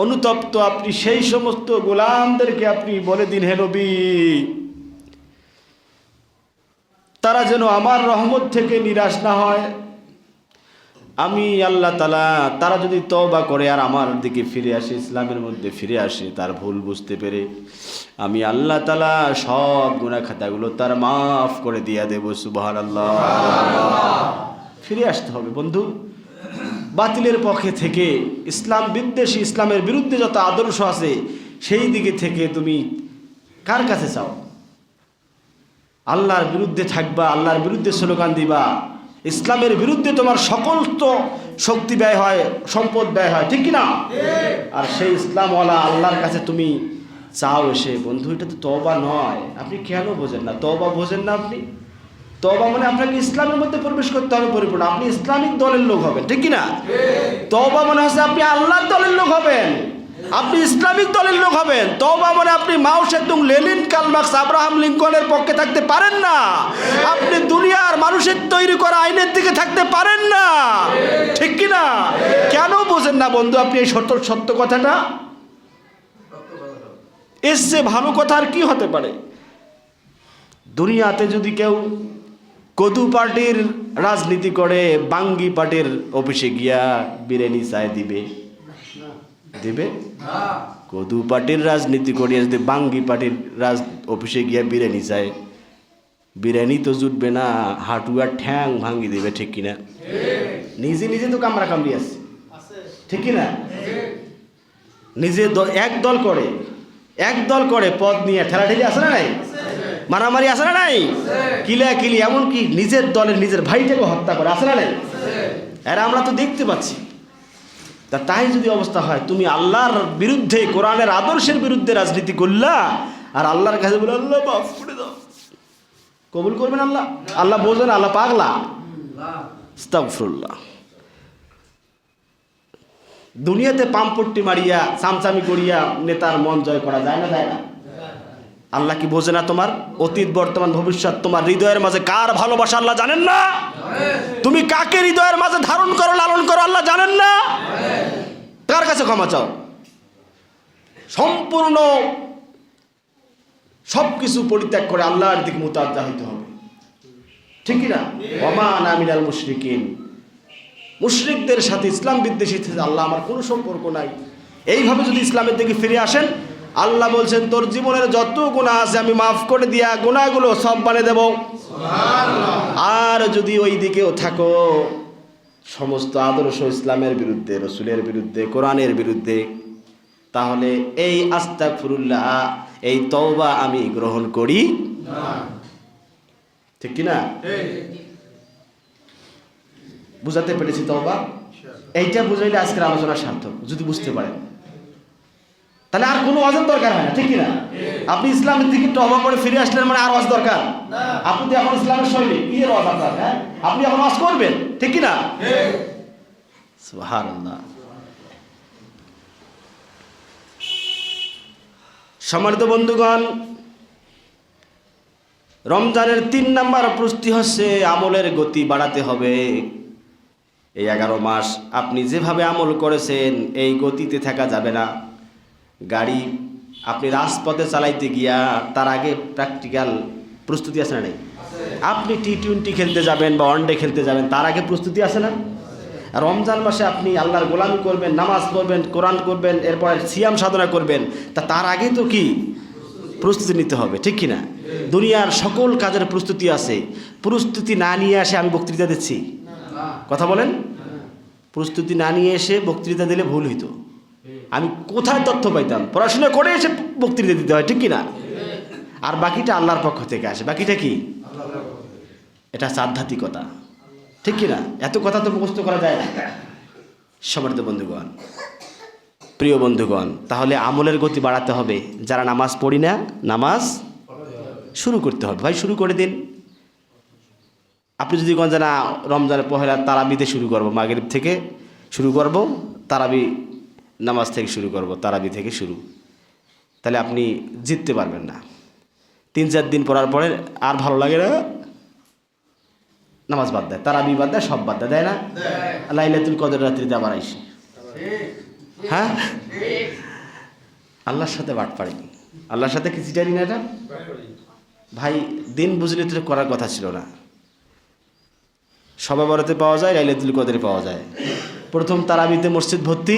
অনুতপ্ত, আপনি সেই সমস্ত গোলামদেরকে আপনি বলে দিন, হে নবী, তারা যেন আমার রহমত থেকে নিরাশ না হয়। আমি আল্লাহ তাআলা, তারা যদি তওবা করে আর আমার দিকে ফিরে আসে, ইসলামের মধ্যে ফিরে আসে, তার ভুল বুঝতে পেরে, আমি আল্লাহ তাআলা সব গুনাহ খাতাগুলো তার মাফ করে দিয়ে দেব। সুবহানাল্লাহ। ফিরে আসতে হবে বন্ধু। বাতিলের পক্ষে থেকে, ইসলাম বিদ্বেষী, ইসলামের বিরুদ্ধে যত আদর্শ আছে সেই দিকে থেকে তুমি কার কাছে চাও? আল্লাহর বিরুদ্ধে থাকবা, আল্লাহর বিরুদ্ধে স্লোগান দিবা, ইসলামের বিরুদ্ধে তোমার সকল তো শক্তি ব্যয় হয়, সম্পদ ব্যয় হয়, ঠিক কিনা? আর সেই ইসলামওয়ালা আল্লাহর কাছে তুমি চাও এসে, বন্ধু এটা তো তওবা নয়। আপনি কেন বোঝেন না? তওবা বোঝেন না আপনি? তওবা মানে আপনাকে ইসলামের মধ্যে প্রবেশ করতে হবে পরিপূর্ণ, আপনি ইসলামিক দলের লোক হবেন, ঠিক কিনা? তওবা মানে হচ্ছে আপনি আল্লাহর দলের লোক হবেন, আপনি ইসলামিক দলের লোক হবেন। তওবা মানে আপনি Mao Tse-tung, Lenin, Karl Marx, Abraham লিঙ্কনের পক্ষে থাকতে পারেন না, আপনি দুনিয়ার মানুষের তৈরি করা আইনের দিকে থাকতে পারেন না, ঠিক কিনা? কেন বোঝেন না বন্ধু আপনি এই সত্য কথাটা? এর চেয়ে ভালো কথা আর কি হতে পারে? দুনিয়াতে যদি কেউ কদু পার্টির রাজনীতি করে, বাঙ্গি পার্টির অফিসে গিয়া বিরিয়ানি চায় দিবে? দেবে? কদু পার্টির রাজনীতি করিয়া যদি বাঙ্গি পার্টির অফিসে গিয়া বিরিয়ানি চায়, বিরিয়ানি তো জুটবে না, হাঁটু আর ঠ্যাং ভাঙ্গি দেবে, ঠিক কিনা? নিজে নিজে তো কামড়া কামড়ি আছে, ঠিক কিনা? নিজে এক দল করে পদ নিয়ে ঠেলাঠেলি আছে না নাই, মারামারি আছে না নাই, কিলাকিলি, এমনকি নিজের দলের নিজের ভাইটাকে হত্যা করে, আছে না নাই? এরা আমরা তো দেখতে পাচ্ছি। তা তাই যদি অবস্থা হয়, তুমি আল্লাহর বিরুদ্ধে, কোরআনের আদর্শের বিরুদ্ধে রাজনীতি করলা, আর আল্লাহর কাছে বলে আল্লাহ মাফ করে দাও, কবুল করবেন আল্লাহ? আল্লাহ বোঝেন আল্লাহ পাগলা? আস্তাগফিরুল্লাহ। দুনিয়াতে পাম্পট্টি মারিয়া চামচামি করিয়া নেতার মন জয় করা যায় না, যায় না? আল্লাহ কি বোঝে না তোমার অতীত, বর্তমান, ভবিষ্যৎ? তোমার হৃদয়ের মাঝে কার ভালোবাসা আল্লাহ জানেন না? তুমি কাকে হৃদয়ের মাঝে ধারণ করো, লালন করো, আল্লাহ জানেন না? কার কাছে ক্ষমা চাও? সম্পূর্ণ সবকিছু পরিত্যাগ করে আল্লাহর দিকে মুতাওয়াজ্জা হইতে হবে, ঠিক কি না? ওয়া আনা মিনাল মুশরিকিন, মুশরিকদের সাথে, ইসলাম বিদ্বেষীদের সাথে আল্লাহ আমার কোনো সম্পর্ক নাই। এইভাবে যদি ইসলামের দিকে ফিরে আসেন, আল্লাহ বলছেন তোর জীবনের যত গুনাহ আছে আমি মাফ করে দিয়া গুনাহগুলো সব বানিয়ে দেব। আর যদি ওই দিকেও থাকো, সমস্ত আদর্শ ইসলামের বিরুদ্ধে, রসুলের বিরুদ্ধে, কোরআনের বিরুদ্ধে, তাহলে এই আস্তাগফিরুল্লাহ, এই তওবা আমি গ্রহণ করি না, ঠিক কি না? বুঝাতে পেরেছি তওবা? এইটা বুঝাইলে আজকের আলোচনা সার্থক, যদি বুঝতে পারেন। তাহলে আর কোনো ওয়াজের দরকার হয় না, ঠিক কিনা? আপনি ইসলামের দিকে তওবা করে ফিরে আসলেন মানে আর ওয়াজ দরকার? আপনি তো এখন ইসলামের শৈলী কি ওয়াজ আপনার, হ্যাঁ? আপনি এখন ওয়াজ করবেন, ঠিক কিনা? সুবহানাল্লাহ। সম্মানিত বন্ধুগণ, রমজানের 3 নাম্বার প্রস্তুতি হচ্ছে আমলের গতি বাড়াতে হবে। এই 11 মাস আপনি যেভাবে আমল করেছেন এই গতিতে থাকা যাবে না। গাড়ি আপনি রাজপথে চালাইতে গিয়া তার আগে প্র্যাকটিক্যাল প্রস্তুতি আছে না? নেই? আপনি টি-20 খেলতে যাবেন বা ওয়ানডে খেলতে যাবেন, তার আগে প্রস্তুতি আছে না? রমজান মাসে আপনি আল্লাহর গোলামি করবেন, নামাজ পড়বেন, কোরআন করবেন, এরপরে সিয়াম সাধনা করবেন, তার আগে তো কি প্রস্তুতি নিতে হবে, ঠিক কি না? দুনিয়ার সকল কাজের প্রস্তুতি আছে, প্রস্তুতি না নিয়ে আসে আমি বক্তৃতা দিচ্ছি, কথা বলেন? প্রস্তুতি না নিয়ে এসে বক্তৃতা দিলে ভুল হইতো। আমি কোথায় তথ্য পাইতাম? পড়াশোনা করে এসে বক্তৃতা দিতে হয়, ঠিক কি না? আর বাকিটা আল্লাহর পক্ষ থেকে আসে। বাকিটা কি? এটা আধ্যাত্মিকতা, ঠিক কি না? এত কথা তো মুখস্থ করা যায় না। সম্মানিত বন্ধুগণ, প্রিয় বন্ধুগণ, তাহলে আমলের গতি বাড়াতে হবে। যারা নামাজ পড়ি না, নামাজ শুরু করতে হবে। ভাই শুরু করে দিন। আপনি যদি কোন জানা রমজানের পহেলা তারাবিতে শুরু করব, মাগরিব থেকে শুরু করব, তারাবি নামাজ থেকে শুরু করব, তারাবি থেকে শুরু, তাহলে আপনি জিততে পারবেন না। 3-4 দিন পড়ার পরে আর ভালো লাগে না, নামাজ বাদ দেয়, তারাবি বাদ দেয়, সব বাদ দেয় না? লাইলাতুল কদর রাত্রিতে আবার আইসে, হ্যাঁ? আল্লাহর সাথে বাট পারি, আল্লাহর সাথে কিছু জানি না। এটা ভাই দিন বুঝলে তো করার কথা ছিল না। শবে বরাতে পাওয়া যায়, লাইলাতুল কদরে পাওয়া যায়। প্রথম তারাবিতে মসজিদ ভর্তি,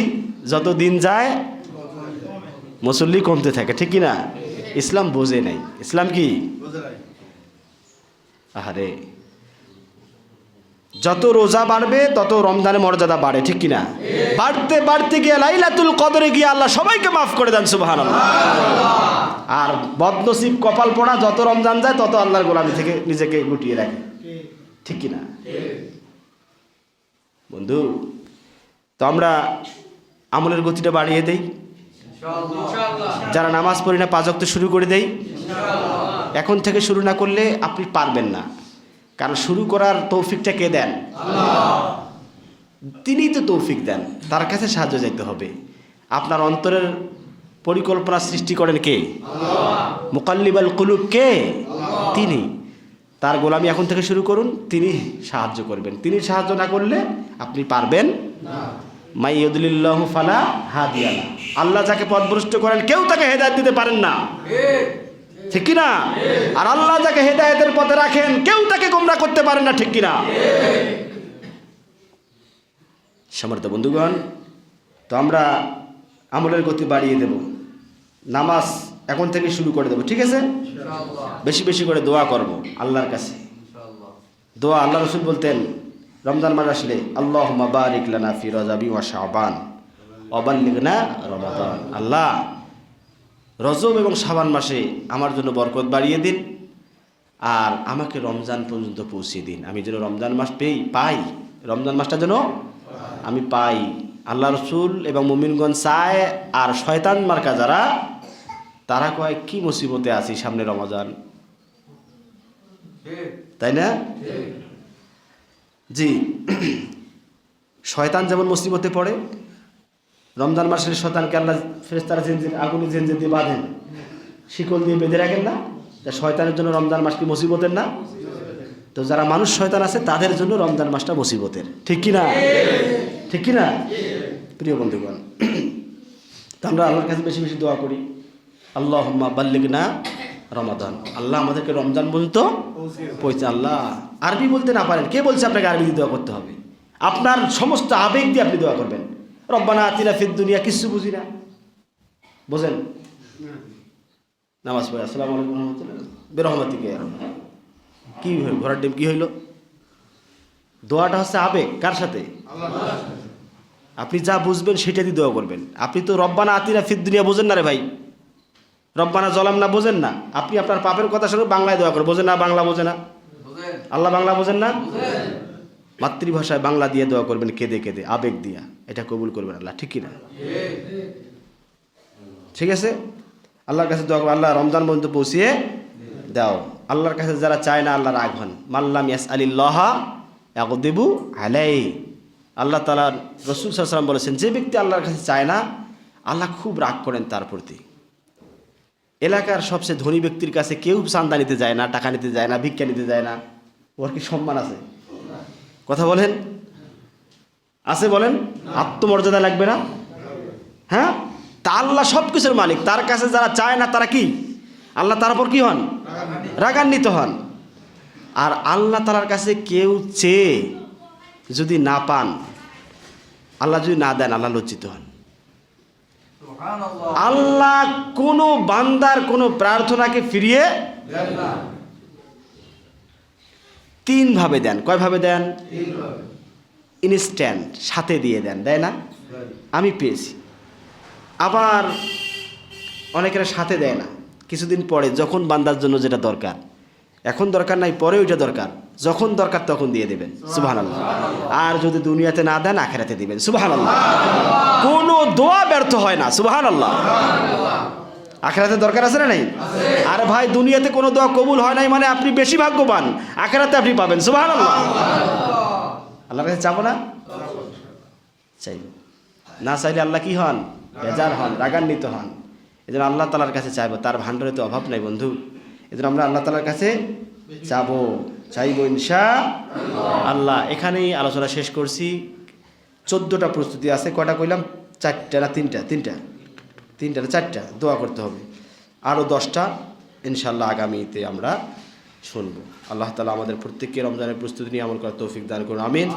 যত দিন যায় মুসল্লি কমতে থাকে, ঠিক কি না? ইসলাম বোঝে নাই। ইসলাম কি? আহারে, যত রোজা বাড়বে তত রমজানের মর্যাদা বাড়ে, ঠিক কিনা? বাড়তে বাড়তে গিয়ে লাইলাতুল কদরে গিয়ে আল্লাহ সবাইকে মাফ করে দেন, সুবহানাল্লাহ। আর বদনসিব কপাল পড়া, যত রমজান যায় তত আল্লাহর গোলামি থেকে নিজেকে গুটিয়ে রাখে, ঠিক কিনা? বন্ধু, তো আমরা আমলের গতিটা বাড়িয়ে দেই। যারা নামাজ পড়ি না 5 ওয়াক্ত শুরু করে দেই। এখন থেকে শুরু না করলে আপনি পারবেন না, কারণ শুরু করার তৌফিকটা কে দেন? তিনিই তো তৌফিক দেন, তার কাছে সাহায্য চাইতে হবে। আপনার অন্তরের পরিকল্পনা সৃষ্টি করেন কে? মুকাল্লিবাল কুলুব কে? তিনি। তার গোলামি এখন থেকে শুরু করুন, তিনি সাহায্য করবেন। তিনি সাহায্য না করলে আপনি পারবেন না। মাই ইউদলিল্লাহু ফালা হাদিয়া লাহু, আল্লাহ যাকে পথভ্রষ্ট করেন কেউ তাকে হেদায়েত দিতে পারেন না, ঠিক কি না? আর আল্লাহ যাকে হেদায়েতের পথে রাখেন কেউ তাকে গোমরাহ করতে পারেন না, ঠিক কি না? সম্মানিত বন্ধুগণ, তো আমরা আমলের গতি বাড়িয়ে দেব, নামাজ এখন থেকে শুরু করে দেব, ঠিক আছে? বেশি বেশি করে দোয়া করব আল্লাহর কাছে। দোয়া আল্লাহ রসুল বলতেন রমজান মাস আসলে, আল্লাহুম্মা বারিক লানা ফি রজবি ওয়া শাবান ওয়া বাল্লিগনা রমাদান। আল্লাহ, রজব এবং শাবান মাসে আমার জন্য বরকত বাড়িয়ে দিন, আর আমাকে রমজান পর্যন্ত পৌঁছিয়ে দিন, আমি যেন রমজান মাস পাই, রমজান মাসটা যেন আমি পাই। আল্লাহ রসুল এবং মুমিনগণ চায়, আর শয়তান মার্কা যারা, তারা কয় কি মুসিবতে আছি সামনে রমজান, তাই না? জি, শয়তান যেমন মুসিবতে পড়ে, রমজান মাসের শয়তানকে আল্লাহ ফেরেশতারা আগুনে জেনজে দিয়ে বাঁধেন, শিকল দিয়ে বেঁধে রাখেন না? তা শয়তানের জন্য রমজান মাস কি মুসিবতের না? তো যারা মানুষ শয়তান আছে তাদের জন্য রমজান মাসটা মুসিবতের, ঠিক কি না? ঠিক কি না প্রিয় বন্ধুগণ? তো আমরা আল্লাহর কাছে বেশি বেশি দোয়া করি, আল্লাহুম্মা বাল্লিগনা রমাদান, আল্লাহ আমাদেরকে রমজান পর্যন্ত পৌঁছে। আল্লাহ, আরবি বলতে না পারেন, কে বলছে আপনাকে আরবি দিয়ে দোয়া করতে হবে? আপনার সমস্ত আবেগ দিয়ে আপনি দোয়া করবেন। রব্বানা আতিনা ফিদ দুনিয়া, কিছু বুঝি না, বোঝেন? নামাজ পড়ে আসসালামু আলাইকুম রহমতুল্লাহ বেরহমাতিকে, কি ঘোড়ার ডিম কি হইল? দোয়াটা হচ্ছে আবেগ, কার সাথে? আপনি যা বুঝবেন সেটা দিয়ে দোয়া করবেন। আপনি তো রব্বানা আতিনা ফিদ দুনিয়া বোঝেন না রে ভাই, রব্বানা জলাম না বোঝেন না। আপনি আপনার পাপের কথা শুনে বাংলায় দোয়া করেন, বোঝেন না? বাংলা বোঝে না, আল্লাহ বাংলা বোঝেন না? মাতৃভাষায় বাংলা দিয়ে দোয়া করবেন, কেঁদে কেঁদে, আবেগ দিয়া, এটা কবুল করবেন আল্লাহ, ঠিক কিনা? ঠিক আছে, আল্লাহর কাছে দোয়া করবেন, আল্লাহ রমজান পর্যন্ত পৌঁছিয়ে দাও। আল্লাহর কাছে যারা চায় না, আল্লাহ রাগ হন। মাল্লাম ইয়াসআলিল্লাহ ইয়াগদিবু আলাইহি, আল্লাহ তাআলা রসূল সাল্লাল্লাহু আলাইহি ওয়াসাল্লাম বলেছেন, যে ব্যক্তি আল্লাহর কাছে চায় না, আল্লাহ খুব রাগ করেন তার প্রতি। এলাকার সবচেয়ে ধনী ব্যক্তির কাছে কেউ চান্দা নিতে যায় না, টাকা নিতে যায় না, ভিক্ষা নিতে যায় না, ওর কি সম্মান আছে? কথা বলেন, আছে বলেন? আত্মমর্যাদা লাগবে না? হ্যাঁ, তা আল্লাহ সব কিছুর মালিক, তার কাছে যারা চায় না তারা কি? আল্লাহ তার উপর কি হন? রাগান্বিত হন। আর আল্লাহ তাআলার কাছে কেউ চেয়ে যদি না পান, আল্লাহ যদি না দেন, আল্লাহ লজ্জিত হন। আল্লাহ কোনো বান্দার কোনো প্রার্থনাকে ফিরিয়ে তিন ভাবে দেন। কয় ভাবে দেন? ইনস্ট্যান্ট, সাথে দিয়ে দেন, দেয় না? আমি পেয়েছি। আবার অনেকেরা সাথে দেয় না, কিছুদিন পরে, যখন বান্দার জন্য যেটা দরকার, এখন দরকার নাই, পরে ওইটা দরকার, যখন দরকার তখন দিয়ে দেবেন, সুবহানাল্লাহ। আর যদি দুনিয়াতে না দেন, আখিরাতে দিবেন, সুবহানাল্লাহ। কোনো দোয়া ব্যর্থ হয় না, সুবহানাল্লাহ। আখিরাতে দরকার আছে না নাই? আর ভাই, দুনিয়াতে কোনো দোয়া কবুল হয় নাই মানে আপনি বেশি ভাগ্যবান, আখিরাতে আপনি পাবেন, সুবহানাল্লাহ। আল্লাহর কাছে চাবো না? চাই না, চাইলে আল্লাহ কি হন? বেজার হন, রাগান্বিত হন। এজন্য আল্লাহ তাআলার কাছে চাইবো, তার ভান্ডারে তো অভাব নাই বন্ধু। এজন্য আমরা আল্লাহ তাআলার কাছে চাইবো ইনশাআল্লাহ। এখানেই আলোচনা শেষ করছি। 14টা প্রস্তুতি আছে, কয়টা কইলাম? 4টা না 3টা? 3টা না 4টা দোয়া করতে হবে। আরও 10টা ইনশাআল্লাহ আগামীতে আমরা শুনবো। আল্লাহ তাআলা আমাদের প্রত্যেককে রমজানের প্রস্তুতি নিয়ে আমল করার তৌফিক দান করুন, আমিন।